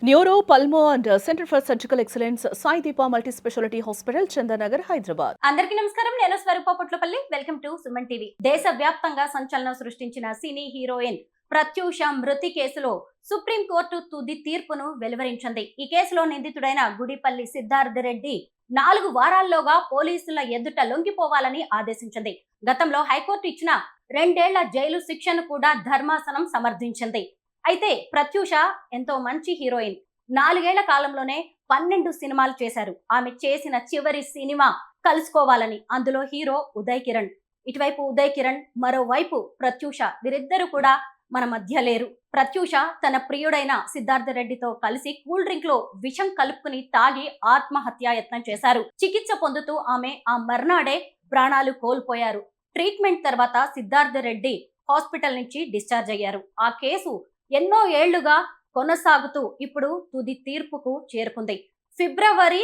Neuro pulmo and centre for surgical excellence Sai Deepa multi speciality hospital Chandanagar Hyderabad. అందరికీ నమస్కారం. నేను Swaroopa Potlapalli. Welcome to Suman TV. దేశ వ్యాప్తంగా సంచలనం సృష్టించిన సినీ హీరోయిన్ ప్రత్యూష మృతి కేసులో సుప్రీంకోర్టు తుది తీర్పును వెలువరించింది. ఈ కేసులో నిందితుడైన గుడిపల్లి సిద్ధార్థ రెడ్డి 4 వారాల్లోగా పోలీసుల ఎదుట లొంగిపోవాలని ఆదేశించింది. గతంలో హైకోర్టు ఇచ్చిన 2 ఏళ్ల జైలు శిక్షను కూడా ధర్మాసనం సమర్థించింది. అయితే ప్రత్యూష ఎంతో మంచి హీరోయిన్. 4 ఏళ్ల కాలంలోనే 12 సినిమాలు చేశారు. ఆమె చేసిన చివరి సినిమా కలుసుకోవాలని. అందులో హీరో ఉదయ్ కిరణ్. ఇటువైపు ఉదయ్ కిరణ్, మరోవైపు ప్రత్యూష. వీరిద్దరూ కూడా మన మధ్య లేరు. ప్రత్యూష తన ప్రియుడైన సిద్ధార్థ రెడ్డితో కలిసి కూల్ డ్రింక్ లో విషం కలుపుకుని తాగి ఆత్మహత్యాయత్నం చేశారు. చికిత్స పొందుతూ ఆమె ఆ మర్నాడే ప్రాణాలు కోల్పోయారు. ట్రీట్మెంట్ తర్వాత సిద్ధార్థ రెడ్డి హాస్పిటల్ నుంచి డిశ్చార్జ్ అయ్యారు. ఆ కేసు ఎన్నో ఏళ్లుగా కొనసాగుతూ ఇప్పుడు తుది తీర్పుకు చేరుకుంది. ఫిబ్రవరి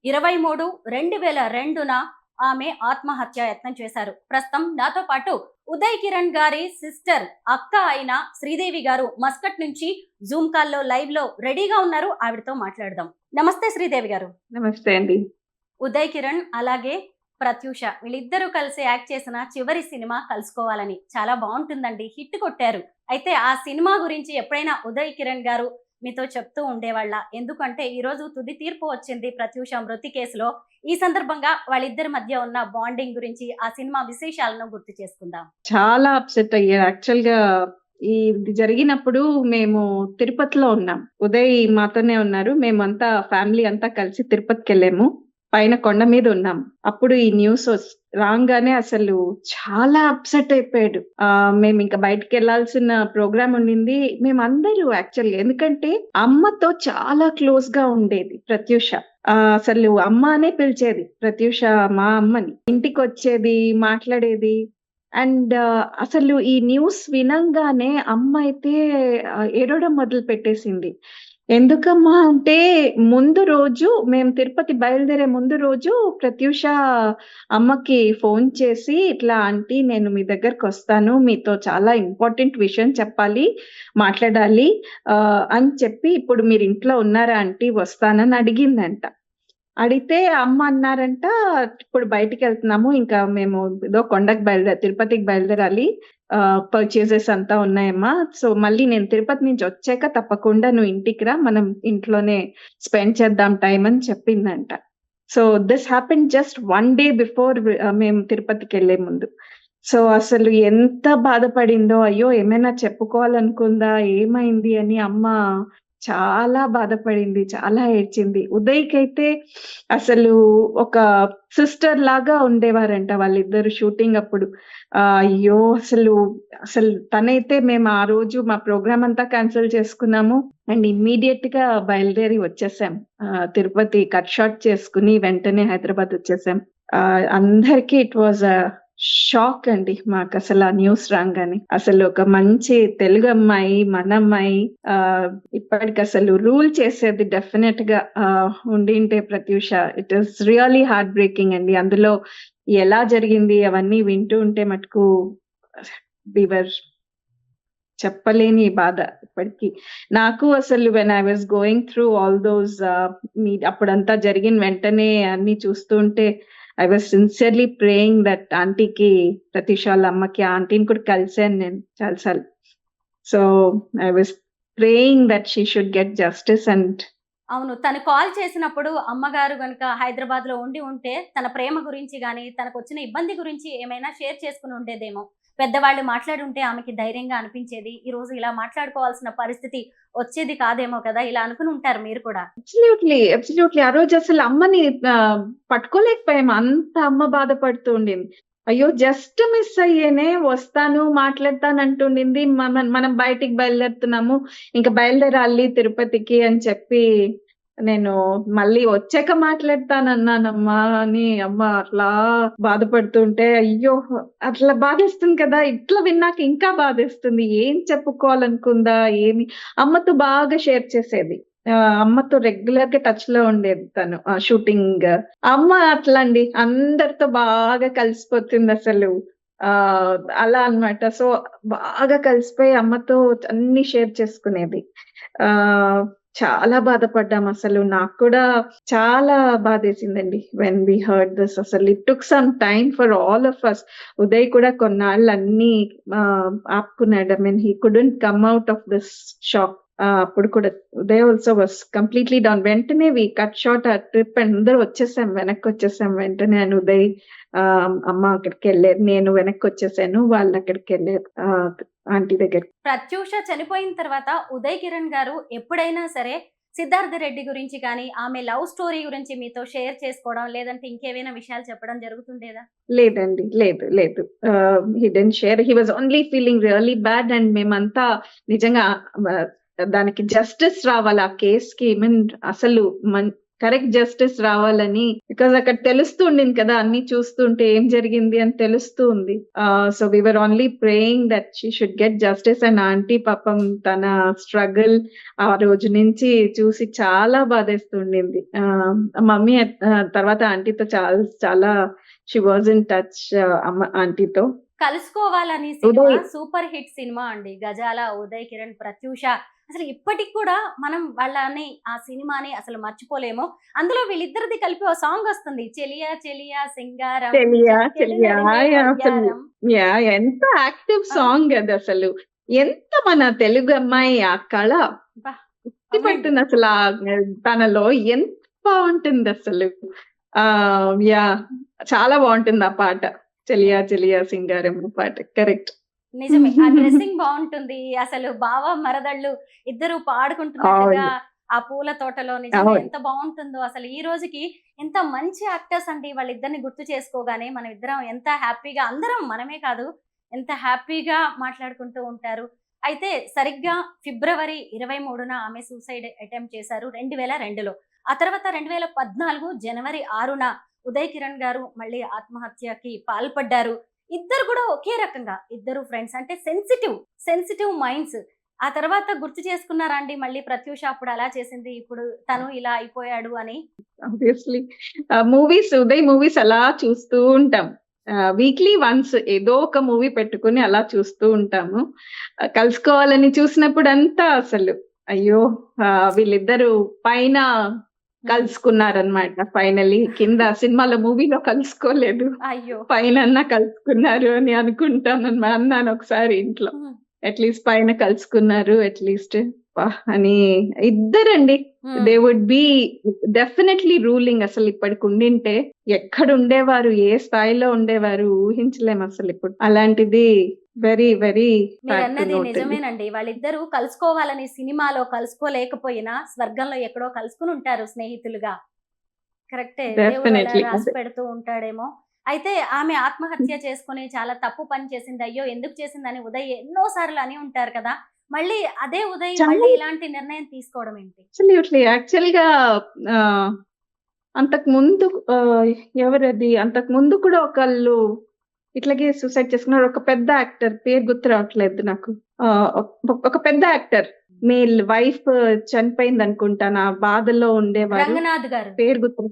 23, 2002న ఆమె ఆత్మహత్యాయత్నం చేశారు. ప్రస్తుతం నాతో పాటు ఉదయ్ కిరణ్ గారి సిస్టర్, అక్క అయిన శ్రీదేవి గారు మస్కట్ నుంచి జూమ్ కాల్లో లైవ్ లో రెడీగా ఉన్నారు. ఆవిడతో మాట్లాడదాం. నమస్తే శ్రీదేవి గారు. నమస్తే అండి. ఉదయ్ కిరణ్ అలాగే ప్రత్యూష వీళ్ళిద్దరూ కలిసి యాక్ట్ చేసిన చివరి సినిమా కలుసుకోవాలని చాలా బాగుంటుందండి. హిట్ కొట్టారు. అయితే ఆ సినిమా గురించి ఎప్పుడైనా ఉదయ్ కిరణ్ గారు మీతో చెప్తూ ఉండేవాళ్ళ? ఎందుకంటే ఈ రోజు తుది తీర్పు వచ్చింది ప్రత్యూష మృతి కేసులో. ఈ సందర్భంగా వాళ్ళిద్దరి మధ్య ఉన్న బాండింగ్ గురించి, ఆ సినిమా విశేషాలను గుర్తు చేసుకుందాం. చాలా అప్సెట్ అయ్యారు. యాక్చువల్ గా ఇది జరిగినప్పుడు మేము తిరుపతిలో ఉన్నాం. ఉదయ్ మాతోనే ఉన్నారు. మేమంతా ఫ్యామిలీ అంతా కలిసి తిరుపతికి వెళ్ళాము. పైన కొండ మీద ఉన్నాం. అప్పుడు ఈ న్యూస్ రాగానే అసలు చాలా అప్సెట్ అయిపోయాడు. మేము ఇంకా బయటకు వెళ్లాల్సిన ప్రోగ్రామ్ ఉండింది. మేమందరూ యాక్చువల్గా, ఎందుకంటే అమ్మతో చాలా క్లోజ్ గా ఉండేది ప్రత్యూష. అసలు అమ్మ అనే పిలిచేది ప్రత్యూష, మా అమ్మని. ఇంటికి వచ్చేది, మాట్లాడేది. అండ్ అసలు ఈ న్యూస్ వినంగానే అమ్మ అయితే ఏడవడం మొదలు పెట్టేసింది. ఎందుకమ్మా అంటే, ముందు రోజు మేము తిరుపతి బయలుదేరే ముందు రోజు ప్రత్యూష అమ్మకి ఫోన్ చేసి, ఇట్లా ఆంటీ నేను మీ దగ్గరకు వస్తాను, మీతో చాలా ఇంపార్టెంట్ విషయం చెప్పాలి, మాట్లాడాలి అని చెప్పి, ఇప్పుడు మీరు ఇంట్లో ఉన్నారా ఆంటీ, వస్తానని అడిగిందంట. అడిగితే అమ్మ అన్నారంట, ఇప్పుడు బయటికి వెళ్తున్నాము, ఇంకా మేము ఏదో కొండకు తిరుపతికి బయలుదేరాలి, పర్చేసెస్ అంతా ఉన్నాయమ్మా, సో మళ్ళీ నేను తిరుపతి నుంచి వచ్చాక తప్పకుండా నువ్వు ఇంటికి రా, మనం ఇంట్లోనే స్పెండ్ చేద్దాం టైం అని చెప్పిందంట. So this happen just 1 day before మేము తిరుపతికి వెళ్లే ముందు. సో అసలు ఎంత బాధపడిందో, అయ్యో ఏమైనా చెప్పుకోవాలనుకుందా, ఏమైంది అని అమ్మ చాలా బాధపడింది, చాలా ఏడ్చింది. ఉదయ్‌కి అయితే అసలు ఒక సిస్టర్ లాగా ఉండేవారంట వాళ్ళిద్దరు షూటింగ్ అప్పుడు. అయ్యో అసలు తనైతే, మేము ఆ రోజు మా ప్రోగ్రామ్ అంతా క్యాన్సిల్ చేసుకున్నాము అండ్ ఇమ్మీడియట్ గా బయలుదేరి వచ్చేసాం. తిరుపతి కట్ షాట్ చేసుకుని వెంటనే హైదరాబాద్ వచ్చేసాం. అందరికీ ఇట్ వాజ్ షాక్ అండి మాకు అసలు ఆ న్యూస్ రాగానే. అసలు ఒక మంచి తెలుగు అమ్మాయి, మన అమ్మాయి, ఇప్పటికి అసలు రూల్ చేసేది డెఫినెట్ గా ఉండింటే Prathyusha. It is really heart breaking అండి. అందులో ఎలా జరిగింది అవన్నీ వింటూ ఉంటే మటుకు బివర్ చెప్పలేని బాధ ఇప్పటికి. నాకు అసలు when I was going through all those, అప్పుడంతా జరిగిన వెంటనే అన్ని చూస్తూ ఉంటే I was sincerely praying that ఆంటీకి, ప్రత్యూష వాళ్ళ అమ్మకి, ఆ ఆంటీని కూడా కలిసాను నేను చాలాసార్లు. So I was praying that she should get justice. And అవును, తను కాల్ చేసినప్పుడు అమ్మగారు గనుక హైదరాబాద్ లో ఉంటే తన ప్రేమ గురించి గానీ, తనకు వచ్చిన ఇబ్బంది గురించి ఏమైనా షేర్ చేసుకుని ఉండేదేమో. పెద్దవాళ్ళు మాట్లాడి ఉంటే ఆమెకి ధైర్యంగా అనిపించేది. ఈ రోజు ఇలా మాట్లాడుకోవాల్సిన పరిస్థితి వచ్చేది కాదేమో కదా, ఇలా అనుకుని ఉంటారు మీరు కూడా. అబ్సల్యూట్లీ ఆ రోజు అసలు అమ్మని పట్టుకోలేకపోయాము. అంత అమ్మ బాధపడుతూ ఉండింది. అయ్యో జస్ట్ మిస్ అయ్యేనే, వస్తాను మాట్లాడతాను అంటుండింది. మనం బయటికి బయలుదేరుతున్నాము, ఇంకా బయలుదేరాలి తిరుపతికి అని చెప్పి, నేను మళ్ళీ వచ్చాక మాట్లాడతానన్నానమ్మా అని అమ్మ అట్లా బాధపడుతుంటే, అయ్యో అట్లా బాధేస్తుంది కదా. ఇట్లా విన్నాక ఇంకా బాధేస్తుంది. ఏం చెప్పుకోవాలనుకుందా ఏమి. అమ్మతో బాగా షేర్ చేసేది. అమ్మతో రెగ్యులర్ గా టచ్ లో ఉండేది తను. షూటింగ్ అమ్మ అట్లా అండి, అందరితో బాగా కలిసిపోతుంది అసలు. అలా అన్నమాట. సో బాగా కలిసిపోయి అమ్మతో అన్ని షేర్ చేసుకునేది. చాలా బాధపడ్డాం అసలు. నాకు కూడా చాలా బాధేసిందండి వెన్ వి హర్డ్ దిస్. అసలు it took some time for all of us. Uday కూడా కొన్నాళ్ళు అన్నీ ఆపుకున్నాడు. I mean he couldn't come out of this shock. అప్పుడు కూడా Uday also was completely down. వెంటనే వి కట్ షార్ట్ ఆ ట్రిప్ అండ్ అందరూ వచ్చేసాం, వెనక్కి వచ్చేసాం వెంటనే. అని ఉదయ్ అమ్మ అక్కడికి వెళ్ళారు, నేను వెనక్కి వచ్చేసాను, వాళ్ళు అక్కడికి వెళ్ళారు ఆంటీ దగ్గర. ప్రత్యూష చనిపోయిన తర్వాత ఉదయ్ కిరణ్ గారు ఎప్పుడైనా సరే సిద్ధార్థ రెడ్డి గురించి కానీ ఆమె లవ్ స్టోరీ గురించి మీతో షేర్ చేసుకోవడం లేదంటే ఇంకేమైనా విషయాలు చెప్పడం జరుగుతుండేదా? లేదండి, లేదు లేదు. He didn't share. He was only feeling really bad. And మేమంతా నిజంగా దానికి జస్టిస్ రావాలి ఆ కేస్ కి. ఐ మీన్ అసలు కరెక్ట్ జస్టిస్ రావాలని, బికాజ్ అక్కడ తెలుస్తూ ఉండింది కదా, అన్ని చూస్తుంటే ఏం జరిగింది అని తెలుస్తూ ఉంది. So we were only praying that she should get justice. And aunty పాపం తన స్ట్రగుల్ ఆ రోజు నుంచి చూసి చాలా బాధేస్తుండింది. మమ్మీ తర్వాత ఆంటీతో చాలా చాలా షీ వాజ్ ఇన్ టచ్ ఆంటీతో. కలుసుకోవాలని సినిమా సూపర్ హిట్ సినిమా అండి. గజాల, ఉదయ్ కిరణ్, ప్రత్యూష. అసలు ఇప్పటికి కూడా మనం వాళ్ళని ఆ సినిమాని అసలు మర్చిపోలేము. అందులో వీళ్ళిద్దరిది కలిపి ఒక సాంగ్ వస్తుంది, చెలియా చెలియా సింగారం. ఎంత యాక్టివ్ సాంగ్ అది అసలు. ఎంత మన తెలుగు అమ్మాయి ఆ కళ పట్టింది అసలు తనలో. ఎంత బాగుంటుంది అసలు. యా చాలా బాగుంటుంది ఆ పాట, చెలియా చెలియా సింగారం పాట. కరెక్ట్, నిజమే. ఆ డ్రెస్సింగ్ బాగుంటుంది. అసలు బావ మరదళ్ళు ఇద్దరు పాడుకుంటున్నట్టుగా ఆ పూల తోటలో నిజంగా ఎంత బాగుంటుందో. అసలు ఈ రోజుకి ఎంత మంచి యాక్టర్స్ అండి. వాళ్ళిద్దరిని గుర్తు చేసుకోగానే మనం ఇద్దరం ఎంత హ్యాపీగా, అందరం మనమే కాదు, ఎంత హ్యాపీగా మాట్లాడుకుంటూ ఉంటారు. అయితే సరిగ్గా ఫిబ్రవరి 23న ఆమె సూసైడ్ అటెంప్ట్ చేశారు 2002లో. ఆ తర్వాత 2014 జనవరి 6న ఉదయ్ కిరణ్ గారు మళ్ళీ ఆత్మహత్యకి పాల్పడ్డారు. ఇద్దరు కూడా ఒకే రకంగా, ఇద్దరు ఫ్రెండ్స్, అంటే సెన్సిటివ్ మైండ్స్. ఆ తర్వాత గుర్తు చేసుకున్నారా అండి మళ్ళీ ప్రత్యూష అప్పుడు అలా చేసింది, ఇప్పుడు తను ఇలా అయిపోయాడు అని? ఆబ్వియస్లీ మూవీస్, ఉదయ్ మూవీస్ అలా చూస్తూ ఉంటాం. వీక్లీ వన్స్ ఏదో ఒక మూవీ పెట్టుకుని అలా చూస్తూ ఉంటాము. కలుసుకోవాలని చూసినప్పుడు అంతా అసలు అయ్యో వీళ్ళిద్దరు పైన కలుసుకున్నారనమాట. ఫైనలీ కింద సినిమాలో, మూవీలో కలుసుకోలేదు, అయ్యో పైన కలుసుకున్నారు అని అనుకుంటాను అన్నాను ఒకసారి ఇంట్లో. అట్లీస్ట్ పైన కలుసుకున్నారు అట్లీస్ట్ అని. ఇద్దరండి, they would be definitely ruling. అసలు ఇప్పటికి ఉండింటే ఎక్కడ ఉండేవారు, ఏ స్థాయిలో ఉండేవారు ఊహించలేము అసలు ఇప్పుడు. అలాంటిది వెరీ వెరీ అన్నది నిజమేనండి. వాళ్ళిద్దరూ కలుసుకోవాలని సినిమాలో కలుసుకోలేకపోయినా స్వర్గంలో ఎక్కడో కలుసుకుని ఉంటారు స్నేహితులుగా. కరెక్టే, రాసి పెడుతూ ఉంటాడేమో. అయితే ఆమె ఆత్మహత్య చేసుకుని చాలా తప్పు పని చేసింది, అయ్యో ఎందుకు చేసిందని ఉదయ్ ఎన్నో సార్లు అని ఉంటారు కదా. మళ్ళీ అదే ఉదయ్ మళ్ళీ ఇలాంటి నిర్ణయం తీసుకోవడం ఏంటి? యాక్చువల్ గా అంతకు ముందు ఎవరది, అంతకు ముందు కూడా ఒకళ్ళు ఇట్లాగే సూసైడ్ చేసుకున్నారు. ఒక పెద్ద యాక్టర్, పేరు గుర్తు రావట్లేదు నాకు. ఒక పెద్ద యాక్టర్ మేల్ వైఫ్ చనిపోయింది అనుకుంటాను, ఆ బాధలో ఉండేవారు. రంగనాథ్ గారు పేరు గుర్తు.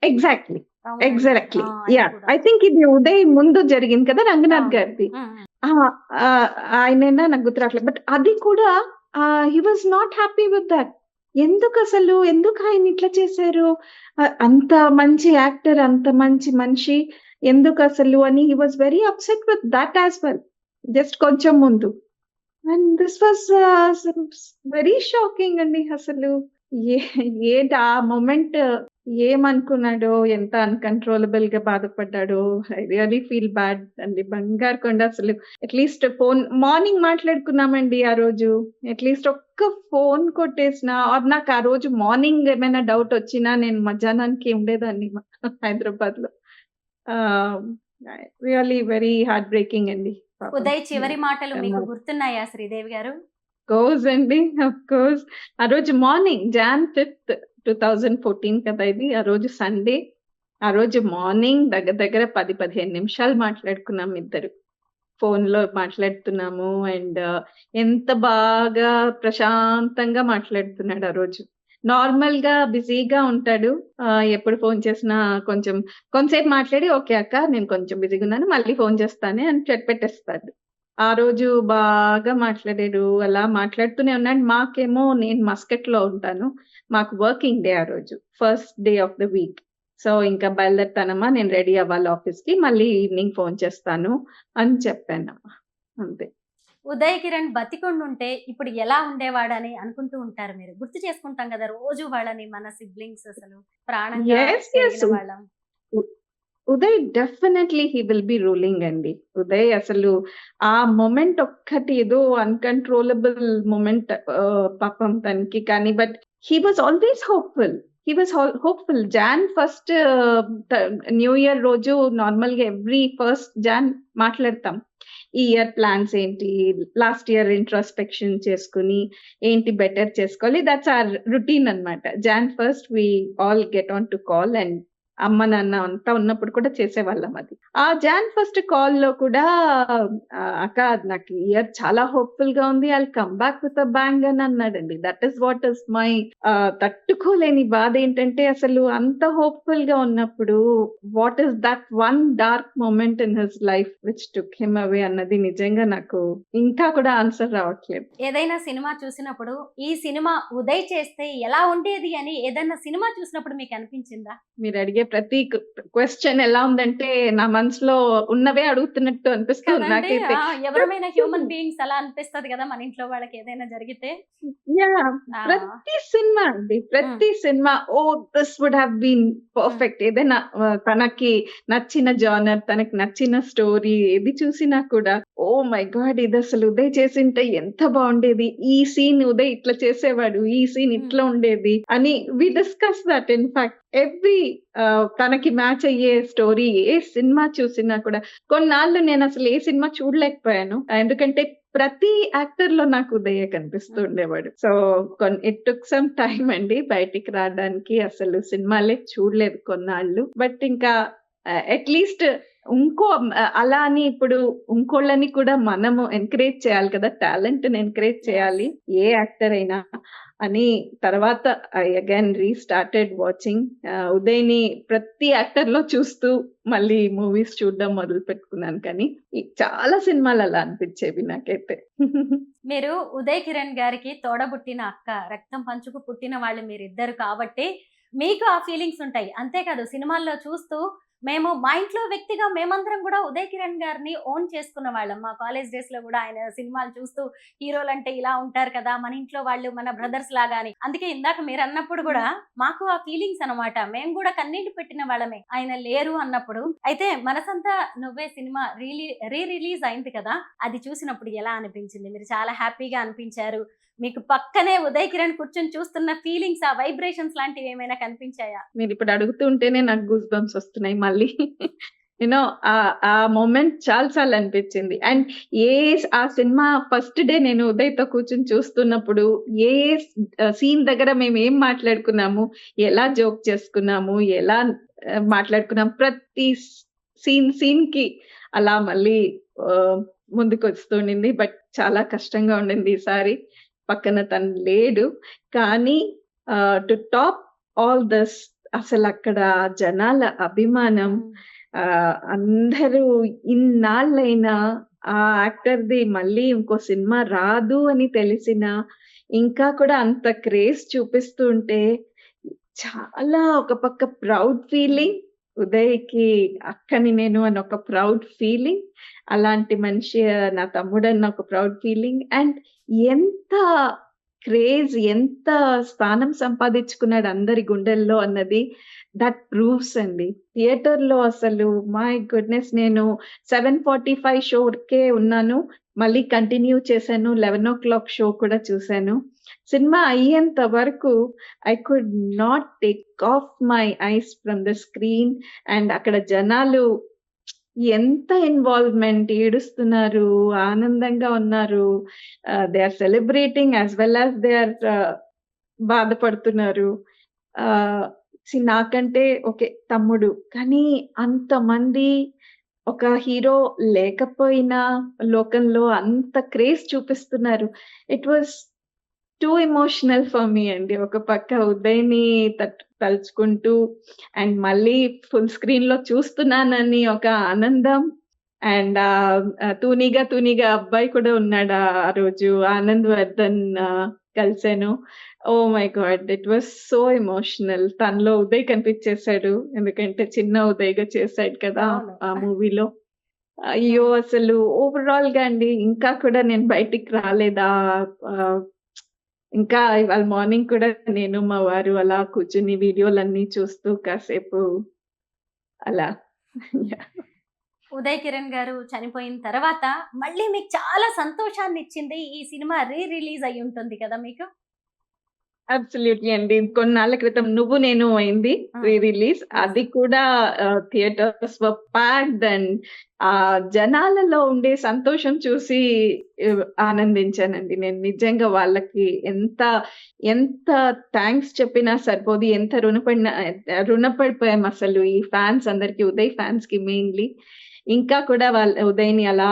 ఎగ్జాక్ట్లీ యా, ఐ థింక్ ఇది ఉదయ్ ముందు జరిగింది కదా రంగనాథ్ గారిది. ఆయనైనా నాకు గుర్తు రావట్లేదు. బట్ అది కూడా he was not happy with that. ఎందుకు ఆయన ఇట్లా చేశారు, అంత మంచి యాక్టర్, అంత మంచి మనిషి, ఎందుకు అసలు అని he was very upset with that as well, just కొంచెం ముందు. And this was very shocking అండి. అసలు ఏంటి ఆ మూమెంట్, ఏమనుకున్నాడో, ఎంత అన్కంట్రోలబుల్ గా బాధపడ్డాడో. ఐ రియలీ ఫీల్ బ్యాడ్ అండి. బంగారు కొండ అసలు. అట్లీస్ట్ ఫోన్ మార్నింగ్ మాట్లాడుకున్నామండి ఆ రోజు. అట్లీస్ట్ ఒక్క ఫోన్ కొట్టేసిన, నాకు ఆ రోజు మార్నింగ్ ఏమైనా డౌట్ వచ్చినా నేను మధ్యాహ్నానికి ఉండేదాన్ని హైదరాబాద్ లో. రియలీ వెరీ హార్ట్ బ్రేకింగ్ అండి. ఉదయ్ చివరి మాటలు మీకు గుర్తున్నాయా శ్రీదేవి గారు? కోర్స్ అండి, ఆఫ్ కోర్స్. ఆ రోజు మార్నింగ్ Jan 5th 2014 కదా ఇది. ఆ రోజు సండే. ఆ రోజు మార్నింగ్ దగ్గర 10-15 నిమిషాలు మాట్లాడుకున్నాం ఇద్దరు. ఫోన్ లో మాట్లాడుతున్నాము. అండ్ ఎంత బాగా ప్రశాంతంగా మాట్లాడుతున్నాడు ఆ రోజు. నార్మల్ గా బిజీగా ఉంటాడు, ఎప్పుడు ఫోన్ చేసినా కొంతసేపు మాట్లాడి ఓకే అక్క నేను కొంచెం బిజీగా ఉన్నాను మళ్ళీ ఫోన్ చేస్తానే అని పెట్టేస్తాడు. ఆ రోజు బాగా మాట్లాడారు. అలా మాట్లాడుతూనే ఉన్నాడు. మాకేమో నేను మస్కట్‌లో ఉంటాను. మాకు వర్కింగ్ డే ఆ రోజు. First day of the week. So, ఇంకా బయలుదేరుతానమ్మా. నేను రెడీ అవ్వాలి ఆఫీస్‌కి. మళ్ళీ ఈవినింగ్ ఫోను చేస్తాను అని చెప్పానమ్మా. అంతే. ఉదయ్ కిరణ్ బతికుండుంటే ఇప్పుడు ఎలా ఉండేవాడని అనుకుంటూ ఉంటారు మీరు? గుర్తు చేసుకుంటాం గదా! రోజు వాళ్ళని మన సిబ్లింగ్స్ అసలు ప్రాణంగా యెస్. యెస్. పెరిగిన వాళ్ళం. ఉ Uday definitely he will be ruling అండి. ఉదయ్ అసలు ఆ మొమెంట్ ఒక్కటి ఏదో అన్‌కంట్రోలబుల్ మొమెంట్ పాపం తనకి కానీ he was always hopeful. He was hopeful. Jan first new year రోజు నార్మల్‌గా ఎవ్రీ ఫస్ట్ జాన్ మాట్లాడతాం. ఈ ఇయర్ ప్లాన్స్ ఏంటి? లాస్ట్ ఇయర్ ఇంట్రోస్పెక్షన్ చేసుకొని ఏంటి బెటర్ చేసుకోవాలి. దట్స్ అవర్ రొటీన్ అన్నమాట. Jan first we all get on to call and అమ్మ, నాన్న అంతా ఉన్నప్పుడు కూడా చేసేవాళ్ళం అది. ఆ జాన్ ఫస్ట్ కాల్‌లో కూడా అక్క నాకు ఈ ఇయర్ చాలా హోప్‌ఫుల్‌గా ఉంది. I'll come back with a bang అని అన్నాడండి. That is what is my తట్టుకోలేని బాధేంటంటే అసలు అంత హోప్‌ఫుల్‌గా ఉన్నప్పుడు what is that one dark moment in his life which took him away అన్నది నిజంగా నాకు ఇంకా కూడా ఆన్సర్ రావట్లేదు. ఏదైనా సినిమా చూసినప్పుడు ఈ సినిమా ఉదయ్ చేస్తే ఎలా ఉండేది అని ఏదైనా సినిమా చూసినప్పుడు మీకు అనిపించిందా? మీరు అడిగే ప్రతి క్వెషన్ ఎలా ఉందంటే నా మనసులో ఉన్నవే అడుగుతున్నట్టు అనిపిస్తుంది కదండీ! నాకైతే. ఎవరమైనా హ్యూమన్ బీయింగ్స్ అలా అనిపిస్తది గదా! మన ఇంట్లో వాళ్ళకి ఏదైనా జరిగితే. యాహ్! ఆ! ప్రతి సినిమా అండి. హ్మ్. ప్రతి సినిమా this would have been hmm. Perfect. ఏదైనా తనకి నచ్చిన జానర్, తనకి నచ్చిన స్టోరీ ఏది చూసినా కూడా ఓహ్ మై గాడ్! ఇదసలు ఉదయ్ చేసుంటే ఎంత బావుండేది. ఈ సీన్ ఉదయ్ ఇట్లా చేసేవాడు. ఈ సీన్ హ్మ్. ఇట్లా ఉండేది అని we discuss that in fact every తనకి మ్యాచ్ అయ్యే స్టోరీ ఏ సినిమా చూసినా కూడా కొన్నాళ్ళు నేనసలు ఏ సినిమా చూడలేకపోయాను. ఎందుకంటే ప్రతి యాక్టర్‌లో నాకు ఉదయే కనిపిస్తూ హ్మ్. ఉండేవాడు. So, it took some time అండి బయటికి రాడానికి. అసలు సినిమాలే చూడలేదు కొన్నాళ్ళు. బట్ ఇంకా అట్‌లీస్ట్ అలా అని ఇప్పుడు ఇంకోళ్ళని కూడా మనము ఎంకరేజ్ చేయాలి కదా! టాలెంట్‌ని ఎంకరేజ్ యెస్. చేయాలి. ఏ యాక్టర్ అయినా అని తర్వాత ఐ అగైన్ రీస్టార్టెడ్ వాచింగ్. ఉదయ్‌ని ప్రతి యాక్టర్‌లో చూస్తూ మళ్ళీ మూవీస్ చూడడం మొదలుపెట్టుకున్నాను కానీ, చాలా సినిమాలు అలా అనిపించేవి నాకైతే. మీరు ఉదయ్ కిరణ్ గారికి తోడబుట్టిన అక్క, రక్తం పంచుకు పుట్టిన వాళ్ళు మీరిద్దరు కాబట్టి, మీకు ఆ ఫీలింగ్స్ ఉంటాయి. అంతే కాదు సినిమాల్లో చూస్తూ మా ఇంట్లో వ్యక్తిగా మేమందరం గూడా ఉదయ్ కిరణ్ గారిని ఓన్ చేసుకున్న వాళ్ళం. మా కాలేజ్ డేస్‌లో గూడా ఆయన సినిమాలు చూస్తూ హీరోలంటే ఇలా ఉంటారు కదా! మన ఇంట్లో వాళ్ళు మన బ్రదర్స్ లాగా అని. అందుకే ఇందాక మీరన్నప్పుడు గూడా మాకు ఆ ఫీలింగ్స్ అన్నమాట. మేము గూడా కన్నీళ్లు పెట్టిన వాళ్ళమే. ఆయన లేరు అన్నప్పుడు. అయితే 'మనసంతా నువ్వే' సినిమా రిలీజ్ అయింది కదా! అది చూసినప్పుడు ఎలా అనిపించింది? మీరు చాలా హ్యాపీగా అనిపించారు. మీకు పక్కనే ఉదయ్ కిరణ్ కూర్చొని చూస్తున్న ఫీలింగ్స్, ఆ వైబ్రేషన్స్ లాంటివి ఏమైనా కనిపించాయా? మీరిప్పుడు అడుగుతుంటేనే నాకు గూస్ బంప్స్ వస్తున్నాయి మళ్ళీ. యూ నో ఆ మొమెంట్ చాలా సార్లు అనిపించింది. అండ్ ఆ సినిమా ఫస్ట్ డే నేను ఉదయ్‌తో కూర్చొని చూస్తున్నప్పుడు ఏ సీన్ దగ్గర మేమేం మాట్లాడుకున్నాము, ఎలా జోక్ చేసుకున్నాము, ఎలా మాట్లాడుకున్నాం ప్రతి సీన్‌కి అలా మళ్ళీ ఆహ్, ముందుకొస్తుండింది. బట్ చాలా కష్టంగా ఉండింది ఈసారి. పక్కన తను లేడు. కానీ టు టాప్ ఆల్ దిస్ అసలక్కడ జనాల అభిమానం హ్మ్. అందరూ ఇన్నాళ్ళైనా ఆ యాక్టర్‌ది మళ్ళీ ఇంకో సినిమా రాదు అని తెలిసినా, ఇంకా కూడా అంత క్రేజ్ చూపిస్తూ ఉంటే చాలా ఒక పక్క ప్రౌడ్ ఫీలింగ్. ఉదయ్‌కి అక్కని నేను అని ఒక ప్రౌడ్ ఫీలింగ్. అలాంటి మనిషి నా తమ్ముడన్న ఒక ప్రౌడ్ ఫీలింగ్. అండ్ ఎంత క్రేజ్ ఎంత స్థానం సంపాదించుకున్నాడు అందరి గుండెల్లో అన్నది దట్ ప్రూవ్స్ అండి. థియేటర్‌లో అసలు మై గుడ్‌నెస్ నేను 7:45 షోకే ఉన్నాను. మళ్ళీ కంటిన్యూ చేశాను. 11:00 షో కూడా చూసాను. సినిమా అయ్యేంత వరకు I could not take off my eyes from the screen. And అక్కడ జనాలు ఎంత ఇన్వాల్వ్‌మెంట్ ఏడుస్తున్నారు, ఆనందంగా ఉన్నారు. They are celebrating as well as they are బాధపడుతున్నారు. ఆహ్, నాకంటే ఓకే. తమ్ముడు. కానీ అంతమంది ఒక హీరో లేకపోయినా లోకంలో అంత క్రేజ్ చూపిస్తున్నారు. It was two emotional for me అండి. ఒక పక్క ఉదయ్‌ని తలుచుకుంటూ అండ్ మళ్ళీ ఫుల్ స్క్రీన్‌లో చూస్తున్నానని ఒక ఆనందం. అండ్ తూనీగా తూనీగా అబ్బాయి కూడా ఉన్నాడు ఆ రోజు. ఆనంద్ వర్ధన్ కలిసాను. Oh my God! It was so emotional. తనలో ఉదయ్ కనిపించేసాడు. ఎందుకంటే చిన్న ఉదయ్‌గా చేసాడు కదా అవును. ఆ మూవీలో. అయ్యో! అసలు ఓవరాల్‌గా అండి ఇంకా కూడా నేను బయటికి రాలేదా ఇంకా ఇవాళ మార్నింగ్ కూడా నేను, మా వారు అలా కూర్చొని వీడియోలన్నీ చూస్తూ కాసేపు అలా యాహ్! ఉదయ్ కిరణ్ గారు చనిపోయిన తర్వాత మళ్ళీ మీకు చాలా సంతోషాన్ని ఇచ్చింది ఈ సినిమా రిలీజ్ అయ్యి ఉంటుంది కదా మీకు? అబ్సల్యూట్‌లీ అండి. కొన్నాళ్ళ క్రితం 'నువ్వు నేను' అయింది రీ రిలీజ్. అది కూడా థియేటర్స్ వర్ ప్యాక్డ్ అండ్ జనాలలో ఉండే సంతోషం చూసి ఆనందించానండి. నేను నిజంగా వాళ్ళకి ఎంత థాంక్స్ చెప్పినా సరిపోదు. ఎంత రుణపడిపోయాం అసలు ఈ ఫ్యాన్స్ అందరికి, ఉదయ్ ఫ్యాన్స్‌కి మెయిన్‌లీ. ఇంకా కూడా ఉదయ్‌ని అలా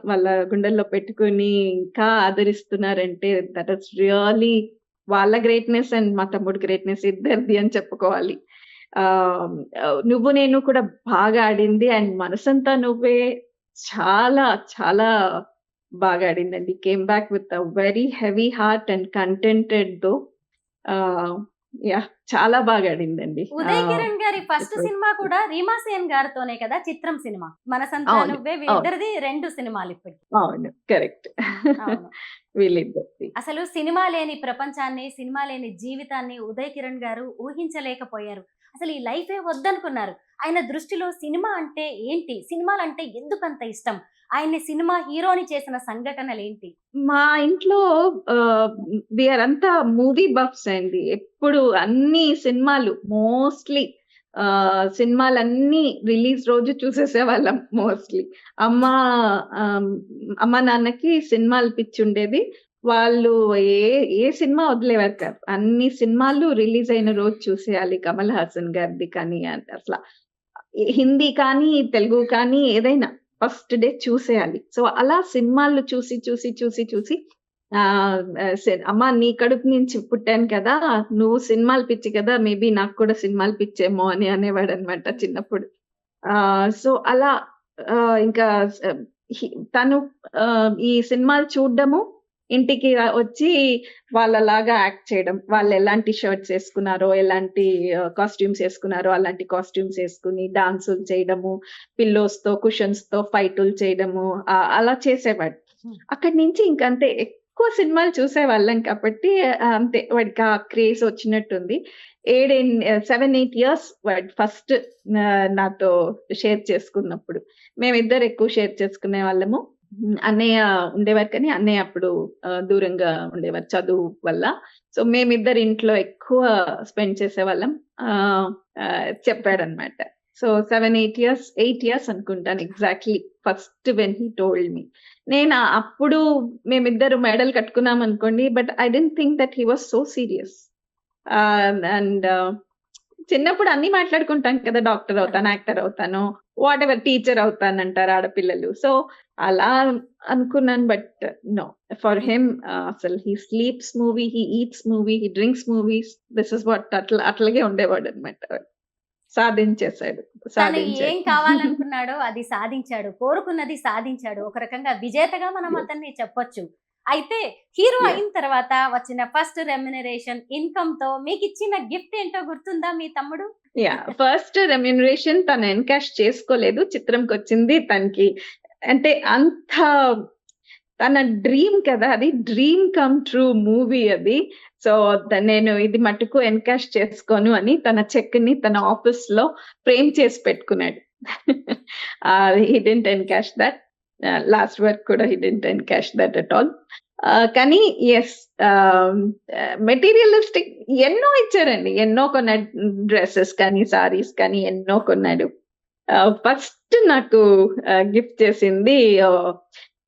వాళ్ళ గుండెల్లో పెట్టుకొని ఇంకా ఆదరిస్తున్నారంటే దట్ ఈస్ రియల్లీ వాళ్ళ గ్రేట్‌నెస్ అండ్ మా తమ్ముడి గ్రేట్‌నెస్ ఇద్దరిది అని చెప్పుకోవాలి. 'నువ్వు నేను' కూడా బాగా ఆడింది. అండ్ 'మనసంతా నువ్వే' చాలా చాలా బాగా ఆడిందండి. Came back with a very heavy heart and contented though. Yeah! చాలా బాగా ఆడిందండి. ఉదయ్ కిరణ్ గారి ఫస్ట్ ఇట్ వాస్ సినిమా కూడా రీమా సేన్ గారితోనే కదా, చిత్రం సినిమా. 'మనసంతా అవును. నువ్వే' అవును. వీళ్ళిద్దరిది 2 సినిమాలు ఇప్పటికి. అవును. కరెక్ట్. అవును. వీళ్ళిద్దరిది. అసలు సినిమా లేని ప్రపంచాన్ని, సినిమా లేని జీవితాన్ని ఉదయ్ కిరణ్ గారు ఊహించలేకపోయారు. అసలు ఈ లైఫే వద్దనుకున్నారు. ఆయన దృష్టిలో సినిమా అంటే ఏంటి? సినిమాలంటే ఎందుకంత ఇష్టం? ఆయన్ని సినిమా హీరోని చేసిన సంఘటనలేంటి? మా ఇంట్లో వి ఆర్ అంతా మూవీ బఫ్స్ అండి. ఎప్పుడు అన్ని సినిమాలు మోస్ట్‌లీ సినిమాలన్నీ రిలీజ్ రోజు చూసేసేవాళ్ళం మోస్ట్‌లీ. అమ్మ అమ్మ, నాన్నకి సినిమాల పిచ్చుండేది. వాళ్ళు ఏ ఏ సినిమా వదిలేవారు కాదు. అన్ని సినిమాలు రిలీజ్ అయిన రోజు చూసేయాలి. కమల్ హాసన్ గారిది కానీ అసల హిందీ కానీ, తెలుగు కానీ ఏదైనా ఫస్ట్ డే చూసేయాలి. సో, అలా సినిమాలు చూసి అమ్మ నీ కడుపు నుంచి పుట్టాను కదా! నువ్వు సినిమాల పిచ్చి కదా! మేబీ నాకు కూడా సినిమాల పిచ్చేమో అని అనేవాడనమాట చిన్నప్పుడు. సో, అలా ఇంకా స హి తను ఈ సినిమాలు చూడ్డము, ఇంటికి వచ్చి వాళ్ళలాగా యాక్ట్ చేయడం. వాళ్ళెలాంటి షర్ట్స్ యేసుకున్నారో, ఎలాంటి కాస్ట్యూమ్స్ యేసుకున్నారో, అలాంటి కాస్ట్యూమ్స్ యేసుకొని డాన్సులు చేయడము, పిల్లోస్‌తో, కుషన్స్‌తో ఫైటులు చేయడము అలా చేసేవాడు. అక్కడి నుంచి ఇంకంతే ఎక్కువ సినిమాలు చూసేవాళ్ళం కాబట్టి అంతే వాడికి ఆ క్రేజ్ వచ్చినట్టుంది. 7, 8 ఇయర్స్ వాడు ఫస్ట్ నాతో షేర్ చేసుకున్నప్పుడు. మేమిద్దరు ఎక్కువ షేర్ చేసుకునేవాళ్ళము. అన్నయ్య ఉండేవారు కానీ అన్నయ్య అప్పుడు దూరంగా ఉండేవారు చదువు వల్ల. సో, మేమిద్దరు ఇంట్లో ఎక్కువ స్పెండ్ చేసేవాళ్ళం. చెప్పాడన్నమాట. సో, 8 ఇయర్స్ అనుకుంటాను exactly first when he told me. నేను అప్పుడు మేమిద్దరు మెడల్ కట్టుకున్నామనుకోండి. But I didn't think that he was so serious. And చిన్నప్పుడు అన్నీ మాట్లాడుకుంటాం కదా! డాక్టర్ అవుతాను, యాక్టర్ అవుతాను, వాటెవర్ టీచర్ అవుతానంటారు ఆడపిల్లలు. సో, అలా అనుకున్నాను. But no. ఫర్ హిమ్ అసలు he sleeps movie, he eats movie, he drinks movies. This is what అట్లాగే ఉండేవాడన్నమాట. సాధించేసాడు. తను ఏం సాధించాడు. కావాలనుకున్నాడో అది సాధించాడు. కోరుకున్నది సాధించాడు. ఒక రకంగా విజేతగా మనం Yes. అతన్ని చెప్పొచ్చు. అయితే హీరో Yes. అయిన తర్వాత వచ్చిన ఫస్ట్ రెమ్యునరేషన్ ఇన్‌కమ్‌తో మీకిచ్చిన గిఫ్ట్ ఏంటో గుర్తుందా మీ తమ్ముడు? యాహ్! ఫస్ట్ రెమ్యునరేషన్ తను ఎన్‌కాష్ చేసుకోలేదు. చిత్రంకొచ్చింది తనకి అంటే అంత తన డ్రీమ్ కదా! అది డ్రీమ్ కమ్ ట్రూ మూవీ అది. సో, నేను ఇది మటుకు ఎన్‌కాష్ చేసుకోను అని తన చెక్‌ని తన ఆఫీస్‌లో ఫ్రేమ్ చేసి పెట్టుకున్నాడు. He didn't encash that. Last వరకు కూడా he didn't encash that at all. కానీ యెస్, మెటీరియలిస్టిక్ ఎన్నో ఇచ్చారండి. ఎన్నో కొన్నాడు. డ్రెసెస్ కానీ, సారీస్ కానీ ఎన్నో కొన్నాడు. ఫస్ట్ నాకు గిఫ్ట్ చేసింది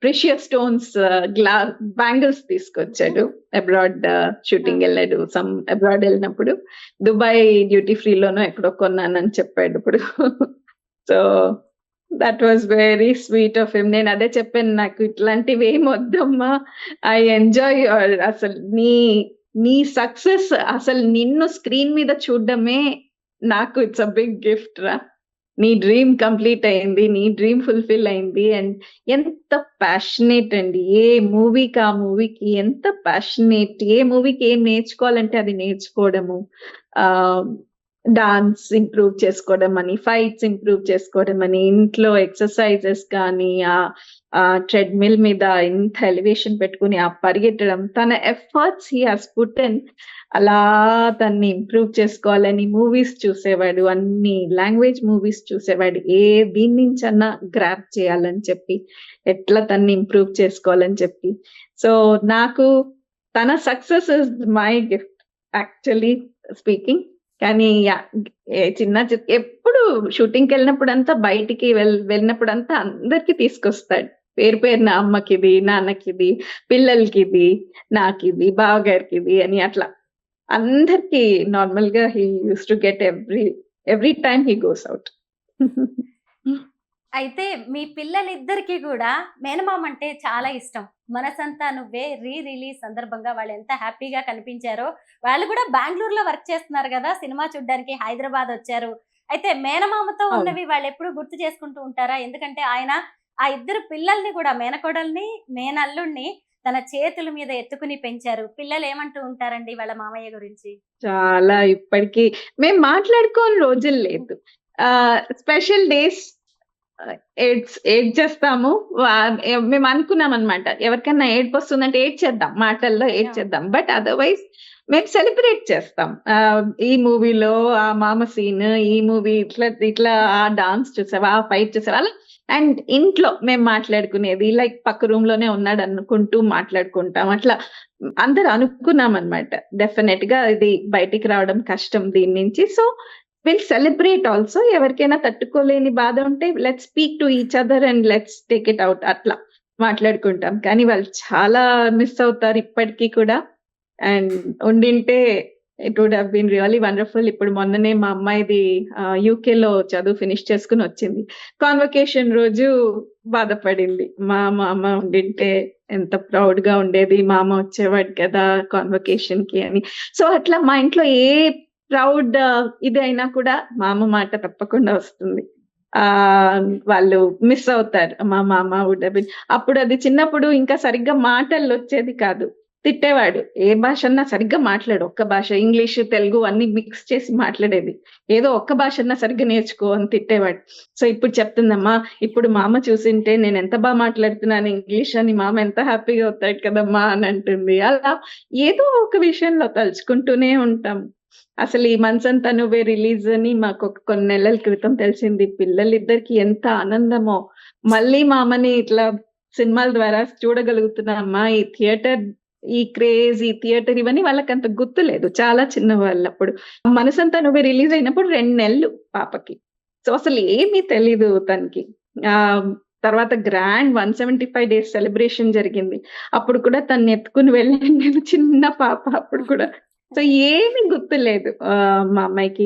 ప్రెషియస్ స్టోన్స్ బ్యాంగిల్స్ తీసుకొచ్చాడు. అబ్రాడ్ షూటింగ్ వెళ్ళాడు. అబ్రాడ్ వెళ్ళినప్పుడు దుబాయ్ డ్యూటీ ఫ్రీలోనో ఎక్కడో కొన్నానని చెప్పాడు ఇప్పుడు. So, that was very sweet of him. నేను అదే చెప్పాను, నాకు ఇట్లాంటివి ఏమి వద్దమ్మా. ఐ ఎంజాయ్ అసలు నీ సక్సెస్, అసలు నిన్ను స్క్రీన్ మీద చూడడమే నాకు ఇట్స్ అ బిగ్ గిఫ్ట్ రా. నీ డ్రీమ్ కంప్లీట్ అయింది, నీ డ్రీమ్ ఫుల్ఫిల్ అయింది. అండ్ ఎంత ప్యాషనేట్ అండి, ఏ మూవీకి ఆ మూవీకి ఎంత ప్యాషనేట్, ఏ మూవీకి ఏం నేర్చుకోవాలంటే అది నేర్చుకోవడము, డాన్స్ ఇంప్రూవ్ చేసుకోవడం అని, ఫైట్స్ ఇంప్రూవ్ చేసుకోవడం అని, ఇంట్లో ఎక్సర్సైజెస్ కానీ ఆ ట్రెడ్మిల్ మీద ఇంత ఎలివేషన్ పెట్టుకుని ఆ పరిగెట్టడం, తన efforts he has put in. అలా తన్ని ఇంప్రూవ్ చేసుకోవాలని మూవీస్ చూసేవాడు, అన్ని లాంగ్వేజ్ మూవీస్ చూసేవాడు, దీని నుంచన్నా గ్రాప్ చేయాలని చెప్పి, ఎట్లా తన్ని ఇంప్రూవ్ చేసుకోవాలని చెప్పి. సో నాకు తన success is my gift actually speaking. కానీ ఎప్పుడు షూటింగ్కి వెళ్ళినప్పుడు అంతా, బయటికి వెళ్ళినప్పుడు అంతా అందరికి తీసుకొస్తాడు పేరు పేరున, అమ్మకిది, నాన్నకిది, పిల్లలకిది, నాకిది, బావగారికిది అని అట్లా అందరికి నార్మల్ గా he use to get every time he goes out. అయితే మీ పిల్లలిద్దరికి కూడా మేనమామ అంటే చాలా ఇష్టం. మనసంతా నువ్వే రిలీజ్ సందర్భంగా వాళ్ళు ఎంత హ్యాపీగా కనిపించారో. వాళ్ళు కూడా బెంగళూరులో వర్క్ చేస్తున్నారు కదా, సినిమా చూడ్డానికి హైదరాబాద్ వచ్చారు. అయితే మేనమామతో ఉన్నవి వాళ్ళు ఎప్పుడు గుర్తు చేసుకుంటూ ఉంటారా? ఎందుకంటే ఆయన ఆ ఇద్దరు పిల్లల్ని కూడా, మేనకోడల్ని, మేనల్లుణ్ణి తన చేతుల మీద ఎత్తుకుని పెంచారు. పిల్లలు ఏమంటూ ఉంటారండి వాళ్ళ మామయ్య గురించి? చాలా ఇప్పటికీ మేము మాట్లాడుకోని రోజులు లేదు. స్పెషల్ డేస్ ఏడ్చేస్తాము. మేము అనుకున్నాం అనమాట, ఎవరికైనా ఏడుపు వస్తుందంటే ఏడ్చేద్దాం, మాటల్లో ఏడ్చేద్దాం. బట్ అదర్వైజ్ మేము సెలబ్రేట్ చేస్తాం. ఈ మూవీలో ఆ మామ సీన్, ఈ మూవీ ఇట్లా ఇట్లా, ఆ డాన్స్ చూసావా, ఆ ఫైట్ చూసావా, అలా. అండ్ ఇంట్లో మేము మాట్లాడుకునేది లైక్ పక్క రూమ్ లోనే ఉన్నాడు అనుకుంటూ మాట్లాడుకుంటాం. అట్లా అందరు అనుకున్నాం అనమాట, డెఫినెట్ గా ఇది బయటికి రావడం కష్టం దీని నుంచి. So will celebrate also. ఎవరికైనా తట్టుకోలేని బాధ ఉంటే let's speak to each other and let's take it out, అట్లా మాట్లాడుకుంటాం. కానీ వాళ్ళు చాలా మిస్ అవుతారు ఇప్పటికీ కూడా. అండ్ ఉండింటే it would have been really wonderful. ఇప్పుడు మొన్ననే మా అమ్మాయిది యూకేలో చదువు ఫినిష్ చేసుకుని వచ్చింది. కాన్వకేషన్ రోజు బాధపడింది, మా మామ ఉండింటే ఎంత ప్రౌడ్ గా ఉండేది, మామ వచ్చేవాడు కదా కాన్వకేషన్ కి అని. సో అట్లా మా ఇంట్లో ఏ ప్రౌడ్ ఇది అయినా కూడా మామ మాట తప్పకుండా వస్తుంది. వాళ్ళు మిస్ అవుతారు, మా మామ వుడ్ హావ్ బీన్. అప్పుడు అది చిన్నప్పుడు ఇంకా సరిగ్గా మాటలు వచ్చేది కాదు, తిట్టేవాడు. ఏ భాష అన్నా సరిగ్గా మాట్లాడు, ఒక్క భాష, ఇంగ్లీష్ తెలుగు అన్ని మిక్స్ చేసి మాట్లాడేది, ఏదో ఒక్క భాష అన్నా సరిగ్గా నేర్చుకో అని తిట్టేవాడు. సో ఇప్పుడు చెప్తుందమ్మా, ఇప్పుడు మామ చూసింటే నేను ఎంత బాగా మాట్లాడుతున్నాను ఇంగ్లీష్ అని, మామ ఎంత హ్యాపీగా అవుతాడు కదమ్మా అని అంటుంది. అలా ఏదో ఒక విషయంలో తలుచుకుంటూనే ఉంటాం. అసలు ఈ మనసంతా నువ్వే రిలీజ్ అని మాకు ఒక కొన్ని నెలల క్రితం తెలిసింది. పిల్లలిద్దరికి ఎంత ఆనందమో, మళ్ళీ మామని ఇట్లా సినిమాల ద్వారా చూడగలుగుతున్నామ్మా. ఈ థియేటర్, ఈ క్రేజ్, ఈ థియేటర్ ఇవన్నీ వాళ్ళకి అంత గుర్తులేదు, చాలా చిన్న వాళ్ళు అప్పుడు. మనసంతా నువ్వే రిలీజ్ అయినప్పుడు 2 నెలలు పాపకి. సో అసలు ఏమీ తెలీదు తనకి. తర్వాత గ్రాండ్ 175 డేస్ సెలబ్రేషన్ జరిగింది. అప్పుడు కూడా తను ఎత్తుకుని వెళ్ళాను నేను, చిన్న పాప అప్పుడు కూడా. సో ఏమి గుర్తులేదు మా అమ్మాయికి.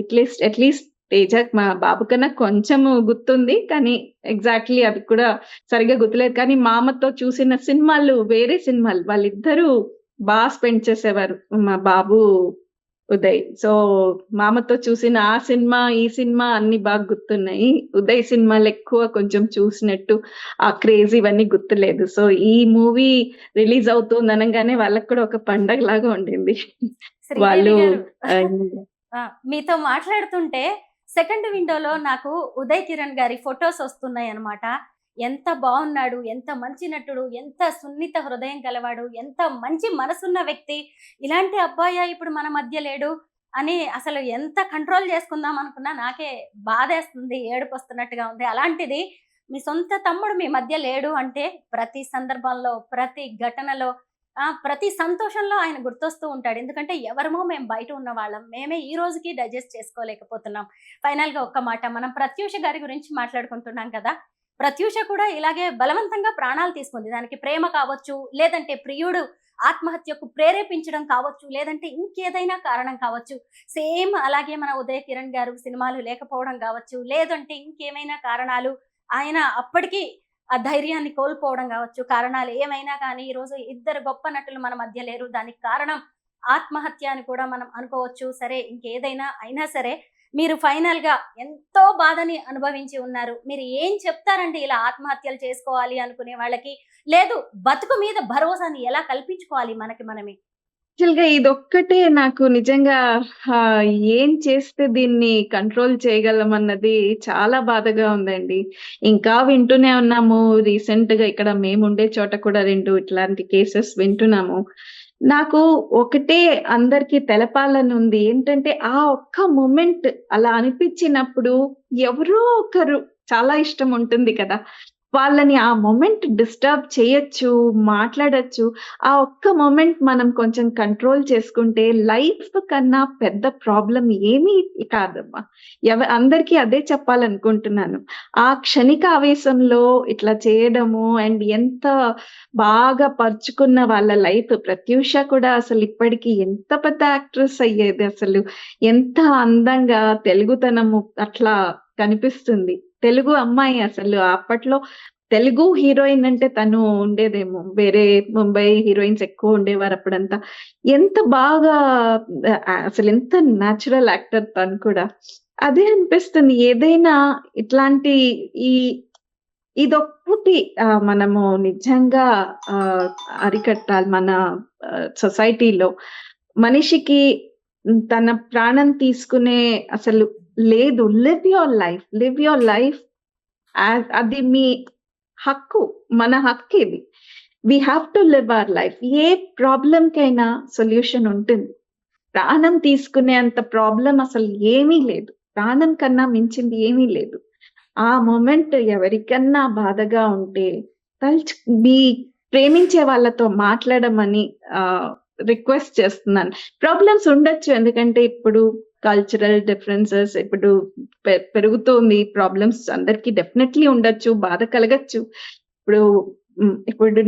అట్లీస్ట్ తేజ, మా బాబు కన్నా కొంచెము గుర్తుంది, కానీ ఎగ్జాక్ట్లీ అది కూడా సరిగ్గా గుర్తులేదు. కానీ మామతో చూసిన సినిమాలు వేరే సినిమాలు, వాళ్ళిద్దరూ బాగా స్పెండ్ చేసేవారు, మా బాబు ఉదయ్. సో మామతో చూసిన ఆ సినిమా, ఈ సినిమా అన్ని బాగా గుర్తున్నాయి. ఉదయ్ సినిమాలు ఎక్కువ కొంచెం చూసినట్టు, ఆ క్రేజ్ ఇవన్నీ గుర్తులేదు. సో ఈ మూవీ రిలీజ్ అవుతుంది అనగానే వాళ్ళకి కూడా ఒక పండగ లాగా ఉండింది. వాళ్ళు మీతో మాట్లాడుతుంటే సెకండ్ విండోలో నాకు ఉదయ్ కిరణ్ గారి ఫొటోస్ వస్తున్నాయి అన్నమాట. ఎంత బాగున్నాడు, ఎంత మంచి నటుడు, ఎంత సున్నిత హృదయం గలవాడు, ఎంత మంచి మనసున్న వ్యక్తి, ఇలాంటి అబ్బాయి ఇప్పుడు మన మధ్య లేడు అని అసలు ఎంత కంట్రోల్ చేసుకుందాం అనుకున్నా నాకే బాధేస్తుంది, ఏడుపు వస్తున్నట్టుగా ఉంది. అలాంటిది మీ సొంత తమ్ముడు మీ మధ్య లేడు అంటే ప్రతి సందర్భంలో, ప్రతి ఘటనలో, ప్రతి సంతోషంలో ఆయన గుర్తొస్తూ ఉంటాడు. ఎందుకంటే ఎవరమో మేము బయట ఉన్న వాళ్ళం, మేమే ఈ రోజుకి డైజెస్ట్ చేసుకోలేకపోతున్నాం. ఫైనల్ గా ఒక్క మాట, మనం ప్రత్యూష గారి గురించి మాట్లాడుకుంటున్నాం కదా. ప్రత్యూష కూడా ఇలాగే బలవంతంగా ప్రాణాలు తీసుకుంది. దానికి ప్రేమ కావచ్చు, లేదంటే ప్రియుడు ఆత్మహత్యకు ప్రేరేపించడం కావచ్చు, లేదంటే ఇంకేదైనా కారణం కావచ్చు. సేమ్ అలాగే మన ఉదయ్ కిరణ్ గారు సినిమాలు లేకపోవడం కావచ్చు, లేదంటే ఇంకేమైనా కారణాలు, ఆయన అప్పటికి ఆ ధైర్యాన్ని కోల్పోవడం కావచ్చు. కారణాలు ఏమైనా కానీ ఈరోజు ఇద్దరు గొప్ప నటులు మన మధ్య లేరు. దానికి కారణం ఆత్మహత్య అని కూడా మనం అనుకోవచ్చు. సరే ఇంకేదైనా అయినా సరే మీరు ఫైనల్ గా ఎంతో బాధని అనుభవించి ఉన్నారు. మీరు ఏం చెప్తారండి ఇలా ఆత్మహత్యలు చేసుకోవాలి అనుకునే వాళ్ళకి? లేదు బతుకు మీద భరోసాని ఎలా కల్పించుకోవాలి మనకి మనమే? యాక్చువల్‌గా ఇదొక్కటే నాకు నిజంగా ఏం చేస్తే దీన్ని కంట్రోల్ చేయగలమన్నది చాలా బాధగా ఉందండి. ఇంకా వింటూనే ఉన్నాము. రీసెంట్‌గా ఇక్కడ మేముండే చోట కూడా 2 ఇట్లాంటి కేసెస్ వింటున్నాము. నాకు ఒకటే అందరికి తెలపాలనుంది. ఏంటంటే, ఆ ఒక్క మొమెంట్ అలా అనిపించినప్పుడు ఎవరో ఒకరు చాలా ఇష్టం ఉంటుంది కదా! వాళ్ళని ఆ మొమెంట్ డిస్టర్బ్ చేయొచ్చు, మాట్లాడొచ్చు. ఆ ఒక్క మొమెంట్ మనం కొంచెం కంట్రోల్ చేసుకుంటే లైఫ్ కన్నా పెద్ద ప్రాబ్లమ్ ఏమీ కాదమ్మా. అందరికీ అదే చెప్పాలనుకుంటున్నాను. ఆ క్షణిక ఆవేశంలో ఇట్లా చేయడము అండ్ ఎంత బాగా పరుచుకున్న వాళ్ళ లైఫ్ ప్రత్యూష కూడా అసలు ఇప్పటికి ఎంత పెద్ద యాక్ట్రెస్ అయ్యేది అసలు. ఎంత అందంగా తెలుగుతనము అట్లా కనిపిస్తుంది. తెలుగు అమ్మాయి అసలు అప్పట్లో తెలుగు హీరోయిన్ అంటే తను ఉండేదేమో. వేరే ముంబై హీరోయిన్స్ ఎక్కువ ఉండేవారు అప్పుడంతా. ఎంత బాగా అసలెంత న్యాచురల్ యాక్టర్ తను కూడా. అదే అనిపిస్తుంది ఏదైనా ఇట్లాంటి ఈ ఇదొక్కటి మనము నిజంగా ఆహ్, అరికట్టాలి మన సొసైటీలో. మనిషికి తన ప్రాణం తీసుకునే అసలు లేదు. Live your life. Live your life అది మీ హక్కు. మన హక్కిది. We have to live our life. ఏ ప్రాబ్లమ్‌కైనా సొల్యూషన్ ఉంటుంది. ప్రాణం తీసుకునేంత ప్రాబ్లమ్ అసలు ఏమీ లేదు. ప్రాణం కన్నా మించింది ఏమీ లేదు. ఆ మొమెంట్ ఎవరికన్నా బాధగా ఉంటే తలుచు మీ ప్రేమించే వాళ్ళతో మాట్లాడమని రిక్వెస్ట్ చేస్తున్నాను. ప్రాబ్లమ్స్ ఉండొచ్చు. ఎందుకంటే ఇప్పుడు కల్చరల్ డిఫరెన్సెస్ ఇప్పుడు పెరుగుతుంది. ప్రాబ్లమ్స్ అందరికి డెఫినెట్‌లీ ఉండొచ్చు. బాధ కలగొచ్చు. ఇప్పుడు ఇప్పుడు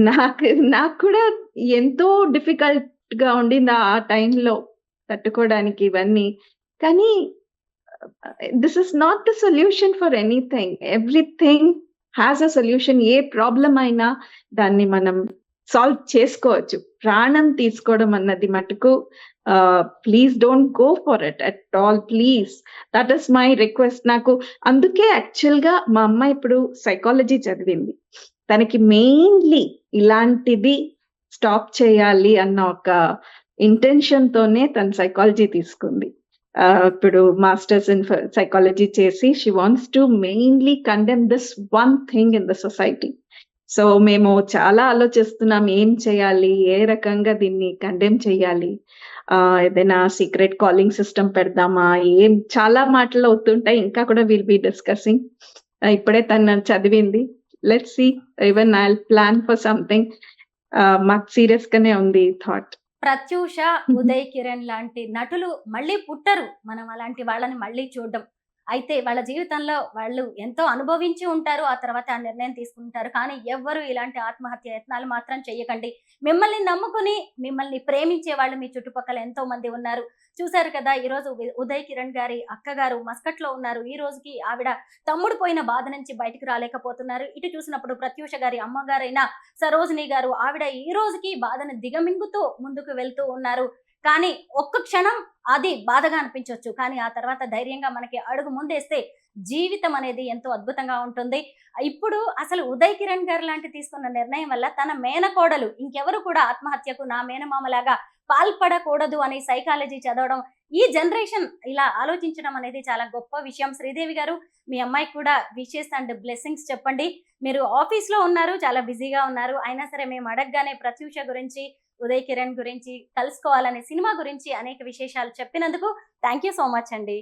నాకు కూడా ఎంతో డిఫికల్ట్‌గా ఉండింది ఆ టైంలో తట్టుకోవడానికి ఇవన్నీ. కానీ this is not the solution for anything. Everything has a solution. A problem అయినా దాన్ని మనం సాల్వ్ చేసుకోవచ్చు. ప్రాణం తీసుకోవడం అన్నది మటుకు please don't go for it at all please. That is my request. నాకు అందుకే యాక్చువల్‌గా మా అమ్మ ఇప్పుడు సైకాలజీ చదివింది. తనకి మెయిన్‌లీ ఇలాంటిది స్టాప్ చేయాలి అన్న ఒక ఇంటెన్షన్‌తోనే తను సైకాలజీ తీసుకుంది. ఇప్పుడు మాస్టర్స్ ఇన్ సైకాలజీ చేసి she wants to mainly condemn this one thing in the society. So మేము చాలా ఆలోచిస్తున్నాం. ఏం చేయాలి? ఏ రకంగా దీన్ని కండెమ్ చేయాలి? ఏదైనా సీక్రెట్ కాలింగ్ సిస్టమ్ పెడదామా? చాలా మాటలు అవుతుంటాయి. ఇంకా కూడా విల్ బి డిస్కసింగ్. ఇప్పుడే తను చదివింది. Let's see. Even I will plan for something. మాకు సీరియస్‌గానే ఉంది ఈ థాట్. ప్రత్యూష, ఉదయ్ కిరణ్ లాంటి నటులు మళ్ళీ పుట్టరు. మనం అలాంటి వాళ్ళని మళ్ళీ చూడడం. అయితే వాళ్ళ జీవితంలో వాళ్ళు ఎంతో అనుభవించి ఉంటారు. ఆ తర్వాత ఆ నిర్ణయం తీసుకుంటారు. కానీ ఎవ్వరు ఇలాంటి ఆత్మహత్య యత్నాలు మాత్రం చెయ్యకండి. మిమ్మల్ని నమ్ముకుని, మిమ్మల్ని ప్రేమించే వాళ్ళు మీ చుట్టుపక్కల ఎంతో మంది ఉన్నారు. చూసారు కదా! ఈరోజు ఉదయ్ కిరణ్ గారి అక్కగారు మస్కట్‌లో ఉన్నారు. ఈ రోజుకి ఆవిడ తమ్ముడు పోయిన బాధ నుంచి బయటకు రాలేకపోతున్నారు. ఇటు చూసినప్పుడు ప్రత్యూష గారి అమ్మగారైన సరోజిని గారు ఆవిడ ఈ రోజుకి బాధను దిగమింగుతూ ముందుకు వెళ్తూ ఉన్నారు. కానీ ఒక్క క్షణం అది బాధగా అనిపించొచ్చు. కానీ ఆ తర్వాత ధైర్యంగా మనకి అడుగు ముందేస్తే జీవితం అనేది ఎంతో అద్భుతంగా ఉంటుంది. ఇప్పుడు అసలు ఉదయ్ కిరణ్ గారు లాంటి తీసుకున్న నిర్ణయం వల్ల తన మేనకోడలు ఇంకెవరు కూడా ఆత్మహత్యకు నా మేనమామలాగా పాల్పడకూడదు అని సైకాలజీ చదవడం, ఈ జనరేషన్ ఇలా ఆలోచించడం అనేది చాలా గొప్ప విషయం. శ్రీదేవి గారు, మీ అమ్మాయికి కూడా విషెస్ అండ్ బ్లెస్సింగ్స్ చెప్పండి. మీరు ఆఫీస్‌లో ఉన్నారు, చాలా బిజీగా ఉన్నారు. అయినా సరే మేము అడగగానే ప్రత్యూష గురించి, ఉదయ్ కిరణ్ గురించి, కలుసుకోవాలనే సినిమా గురించి అనేక విశేషాలు చెప్పినందుకు థాంక్ యూ సో మచ్ అండి.